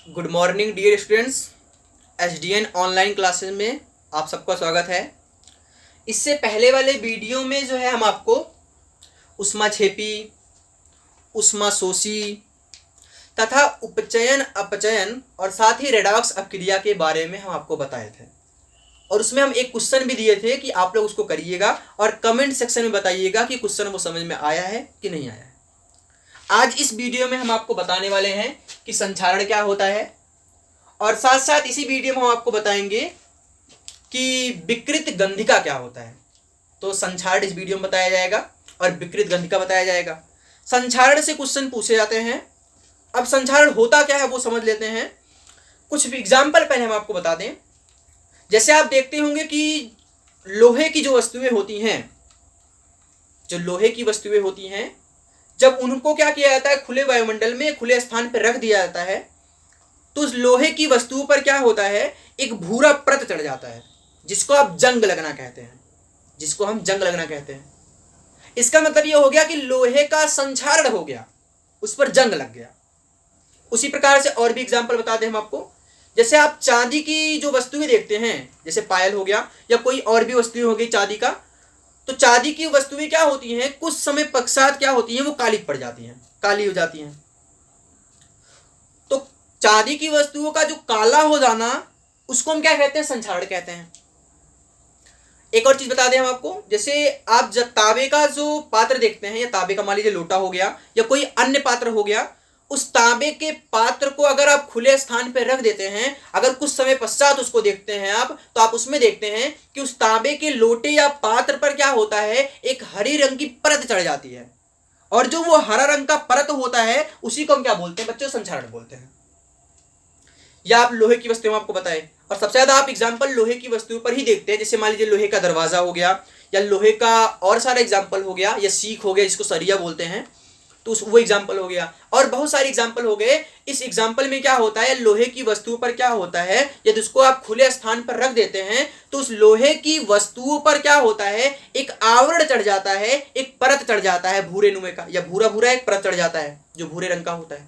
Good morning dear students. SDN online classes में आप सबका स्वागत है। इससे पहले वाले वीडियो में जो है हम आपको ऊष्माक्षेपी, ऊष्माशोषी तथा उपचयन अपचयन और साथ ही रेडॉक्स अपक्रिया के बारे में हम आपको बताए थे और उसमें हम एक क्वेश्चन भी दिए थे कि आप लोग उसको करिएगा और कमेंट सेक्शन में बताइएगा कि क्वेश्चन वो समझ में आया है कि नहीं आया है। आज इस वीडियो में हम आपको बताने वाले हैं कि संक्षारण क्या होता है और साथ साथ इसी वीडियो में हम आपको बताएंगे कि विकृत गंधिका क्या होता है। तो संक्षारण इस वीडियो में बताया जाएगा और विकृत गंधिका बताया जाएगा। संक्षारण से क्वेश्चन पूछे जाते हैं। अब संक्षारण होता क्या है वो समझ लेते हैं। कुछ एग्जाम्पल पहले हम आपको बता दें। जैसे आप देखते होंगे कि लोहे की जो वस्तुएं होती हैं, जब उनको क्या किया जाता है, खुले वायुमंडल में खुले स्थान पर रख दिया जाता है तो उस लोहे की वस्तुओं पर क्या होता है, एक भूरा परत चढ़ जाता है जिसको आप जंग लगना कहते हैं, इसका मतलब यह हो गया कि लोहे का संक्षारण हो गया, उस पर जंग लग गया। उसी प्रकार से और भी एग्जाम्पल बता दें हम आपको। जैसे आप चांदी की जो वस्तुएं देखते हैं, जैसे पायल हो गया या कोई और भी वस्तुएं हो गई चांदी का, तो चांदी की वस्तुएं क्या होती हैं, कुछ समय पश्चात क्या होती हैं, वो काली पड़ जाती हैं, काली हो जाती हैं। तो चांदी की वस्तुओं का जो काला हो जाना उसको हम क्या कहते हैं, संक्षारण कहते हैं। एक और चीज बता दें हम आपको। जैसे आप जब तांबे का जो पात्र देखते हैं या तांबे का मान लीजिए लोटा हो गया या कोई अन्य पात्र हो गया, उस तांबे के पात्र को अगर आप खुले स्थान पर रख देते हैं, अगर कुछ समय पश्चात उसको देखते हैं आप, तो आप उसमें देखते हैं कि उस तांबे के लोटे या पात्र पर क्या होता है, एक हरी रंग की परत चढ़ जाती है और जो वो हरा रंग का परत होता है उसी को हम क्या बोलते हैं बच्चों, संक्षारण बोलते हैं। या आप लोहे की वस्तुएं आपको बताए, और सबसे ज्यादा आप एग्जाम्पल लोहे की वस्तुओं पर ही देखते हैं। जैसे मान लीजिए लोहे का दरवाजा हो गया या लोहे का और सारा एग्जाम्पल हो गया, या सीख हो गया जिसको सरिया बोलते हैं, तो वो एग्जाम्पल हो गया और बहुत सारे एग्जाम्पल हो गए। इस एग्जाम्पल में क्या होता है, लोहे की वस्तुओं पर क्या होता है, यदि उसको आप खुले स्थान पर रख देते हैं तो उस लोहे की वस्तुओं पर क्या होता है, एक आवरण चढ़ जाता है, एक परत चढ़ जाता है भूरे नुमे का, या भूरा भूरा एक परत चढ़ जाता है जो भूरे रंग का होता है।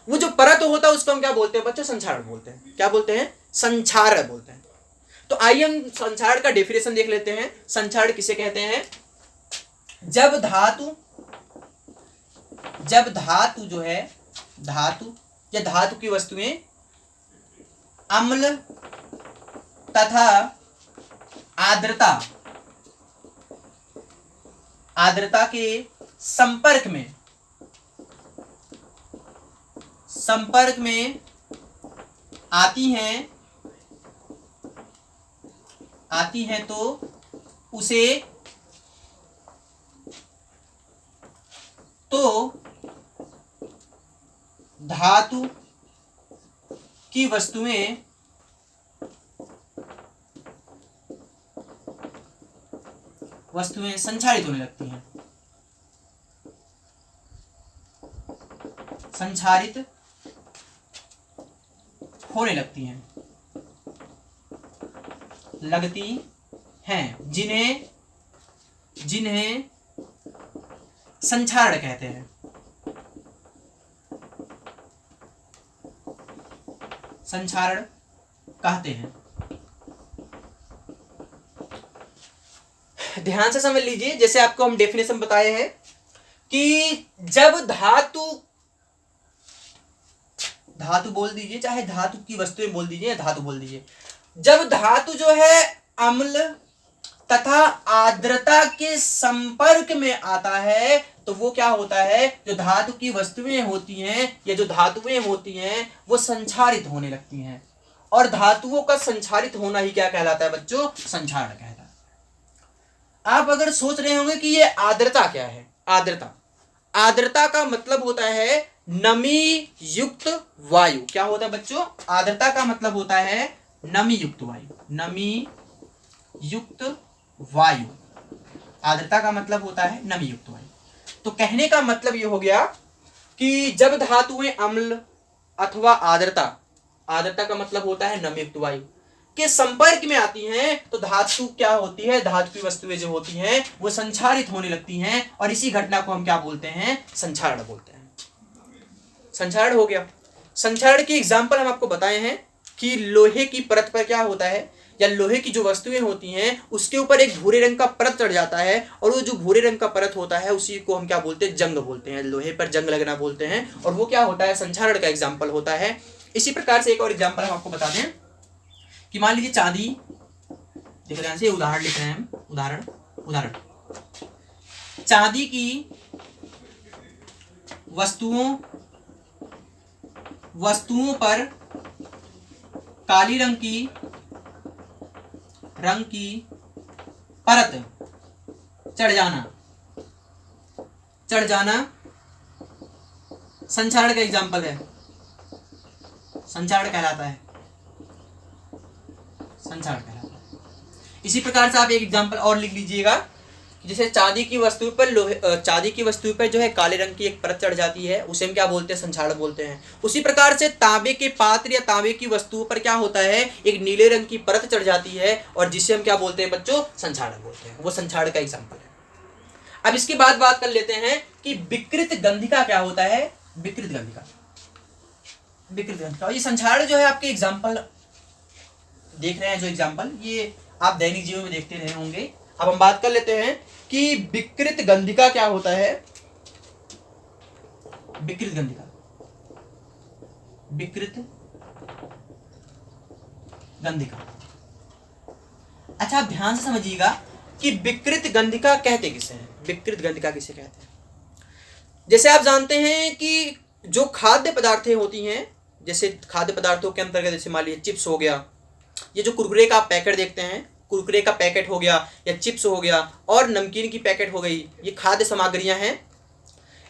वो जो परत होता है उसको हम क्या बोलते हैं बच्चों, संक्षारण बोलते हैं। क्या बोलते हैं, संक्षारण बोलते हैं। तो आइए हम संक्षारण का डेफिनेशन देख लेते हैं। संक्षारण किसे कहते हैं, जब धातु जो है, धातु या धातु की वस्तुएं अम्ल तथा आर्द्रता के संपर्क में आती हैं तो उसे धातु की वस्तुएं संक्षारित होने लगती हैं, संक्षारित होने लगती हैं, जिन्हें संक्षारण कहते हैं। संक्षारण कहते हैं। ध्यान से समझ लीजिए। जैसे आपको हम डेफिनेशन बताए हैं कि जब धातु बोल दीजिए, चाहे धातु की वस्तुएं बोल दीजिए या धातु बोल दीजिए, जब धातु जो है अम्ल तथा आर्द्रता के संपर्क में आता है तो वो क्या होता है, जो धातु की वस्तुएं होती हैं या जो धातुएं होती हैं वो संक्षारित होने लगती हैं। और धातुओं का संक्षारित होना ही क्या कहलाता है बच्चों, संक्षारण कहलाता है। आप अगर सोच रहे होंगे कि ये आर्द्रता क्या है, आर्द्रता का मतलब होता है नमी युक्त वायु। क्या होता है बच्चों, आर्द्रता का मतलब होता है नमी युक्त वायु। आर्द्रता का मतलब होता है नमी युक्त वायु। तो कहने का मतलब ये हो गया कि जब धातुएं अम्ल अथवा आर्द्रता का मतलब होता है नमी युक्त वायु के संपर्क में आती हैं तो धातु क्या होती है, धातु की वस्तुएं जो होती हैं वो संक्षारित होने लगती हैं और इसी घटना को हम क्या बोलते हैं, संक्षारण बोलते हैं। संक्षारण हो गया। संक्षारण के एग्जाम्पल हम आपको बताए हैं कि लोहे की परत पर क्या होता है, या लोहे की जो वस्तुएं होती हैं उसके ऊपर एक भूरे रंग का परत चढ़ जाता है, और वो जो भूरे रंग का परत होता है उसी को हम क्या बोलते हैं, जंग बोलते हैं, लोहे पर जंग लगना बोलते हैं, और वो क्या होता है, संक्षारण का एग्जाम्पल होता है। इसी प्रकार से एक और एग्जाम्पल हम आपको बता दें कि मान लीजिए चांदी, देख रहे हैं, उदाहरण लिख रहे हैं हम, उदाहरण चांदी की वस्तुओं पर काली रंग की परत चढ़ जाना संक्षारण का एग्जाम्पल है, संक्षारण कहलाता है। इसी प्रकार से आप एक एग्जाम्पल और लिख लीजिएगा, जैसे चांदी की वस्तु पर जो है काले रंग की एक परत चढ़ जाती है, उसे हम क्या बोलते हैं, संक्षारण बोलते हैं। उसी प्रकार से तांबे के पात्र या तांबे की वस्तुओं पर क्या होता है, एक नीले रंग की परत चढ़ जाती है, और जिसे हम क्या बोलते हैं बच्चों, संक्षारण बोलते हैं। वो संक्षारण का एग्जाम्पल है। अब इसके बाद बात कर लेते हैं कि विकृत गंधिका क्या होता है। विकृत गंधिका, ये संक्षारण जो है आपके एग्जाम्पल देख रहे हैं, जो एग्जाम्पल ये आप दैनिक जीवन में देखते रहे होंगे। अब हम बात कर लेते हैं कि विकृत गंधिका क्या होता है। विकृत गंधिका, अच्छा आप ध्यान से समझिएगा कि विकृत गंधिका कहते किसे हैं, विकृत गंधिका किसे कहते हैं। जैसे आप जानते हैं कि जो खाद्य पदार्थें होती हैं, जैसे खाद्य पदार्थों के अंतर्गत जैसे मान लीजिए चिप्स हो गया, ये जो कुरकुरे का पैकेट देखते हैं, कुरकुरे का पैकेट हो गया या चिप्स हो गया, और नमकीन की पैकेट हो गई, ये खाद्य सामग्रियां हैं।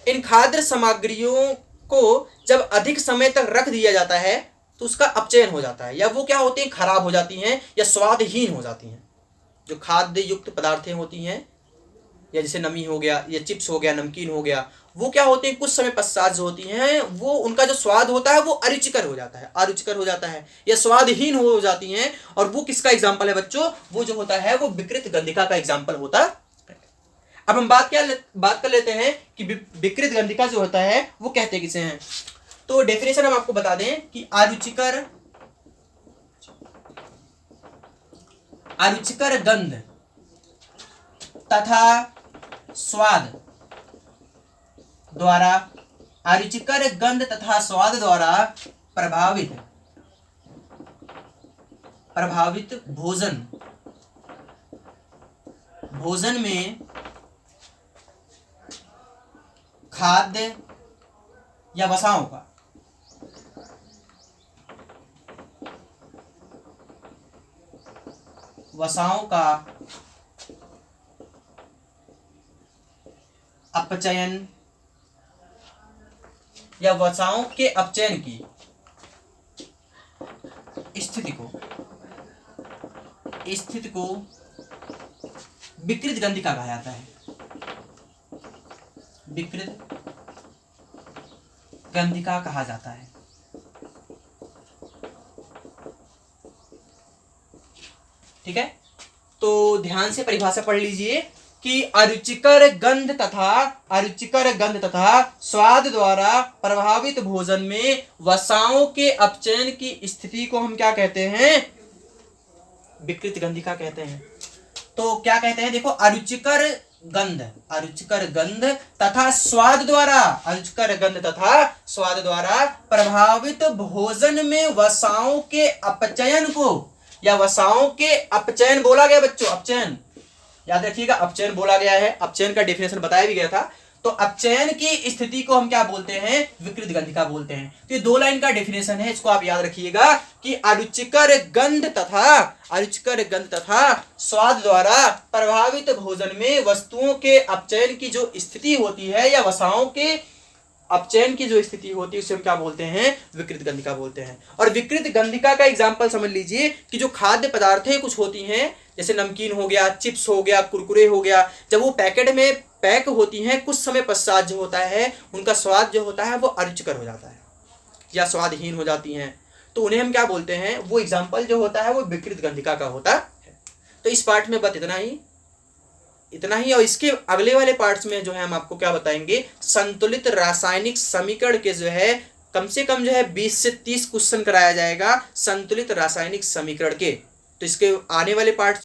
इन खाद्य सामग्रियों को जब अधिक समय तक रख दिया जाता है तो उसका अपचयन हो जाता है, या वो क्या होती हैं, खराब हो जाती हैं या स्वादहीन हो जाती हैं। जो खाद्य युक्त पदार्थें होती हैं, या जैसे नमी हो गया या चिप्स हो गया, नमकीन हो गया, वो क्या होते हैं, कुछ समय पश्चात जो होती हैं वो उनका जो स्वाद होता है वो अरुचिकर हो जाता है या स्वादहीन हो जाती हैं। और वो किसका एग्जाम्पल है बच्चों, वो जो होता है वो विकृत गंधिका का एग्जाम्पल होता है। अब हम बात कर लेते हैं कि विकृत गंधिका जो होता है वो कहते किसे हैं। तो डेफिनेशन हम आपको बता दें कि अरुचिकर गंध तथा स्वाद द्वारा प्रभावित भोजन में खाद्य या वसाओं का अपचयन या वसाओं के अपचयन की स्थिति को विकृत गंधिका कहा जाता है। विकृत गंधिका कहा जाता है। ठीक है, तो ध्यान से परिभाषा पढ़ लीजिए कि अरुचिकर गंध तथा स्वाद द्वारा प्रभावित भोजन में वसाओं के अपचयन की स्थिति को हम क्या कहते हैं, विकृत गंधिका कहते हैं। तो क्या कहते हैं, देखो, अरुचिकर गंध तथा स्वाद द्वारा प्रभावित भोजन में वसाओं के अपचयन को, या वसाओं के अपचयन बोला गया बच्चों, अपचयन याद रखिएगा, अपचयन बोला गया है। अपचयन का डेफिनेशन बताया भी गया था। तो अपचयन की स्थिति को हम क्या बोलते हैं, विकृत गंधिका बोलते हैं। तो ये 2 लाइन का डेफिनेशन है, इसको आप याद रखिएगा कि अरुचिकर गंध तथा स्वाद द्वारा प्रभावित भोजन में वस्तुओं के अपचयन की जो स्थिति होती है, या वसाओं के अपचयन की जो स्थिति होती है, उसे हम क्या बोलते हैं, विकृत गंधिका बोलते हैं। और विकृत गंधिका का एग्जाम्पल समझ लीजिए कि जो खाद्य पदार्थें कुछ होती हैं, जैसे नमकीन हो गया, चिप्स हो गया, कुरकुरे हो गया, जब वो पैकेट में पैक होती हैं, कुछ समय पश्चात जो होता है उनका स्वाद जो होता है वो अरुचिकर हो जाता है या स्वादहीन हो जाती हैं, तो उन्हें हम क्या बोलते हैं, वो एग्जाम्पल जो होता है वो विकृत गंधिका का होता है। तो इस पार्ट में बस इतना ही। और इसके अगले वाले पार्ट्स में जो है हम आपको क्या बताएंगे, संतुलित रासायनिक समीकरण के जो है कम से कम जो है 20 से 30 क्वेश्चन कराया जाएगा संतुलित रासायनिक समीकरण के। तो इसके आने वाले पार्ट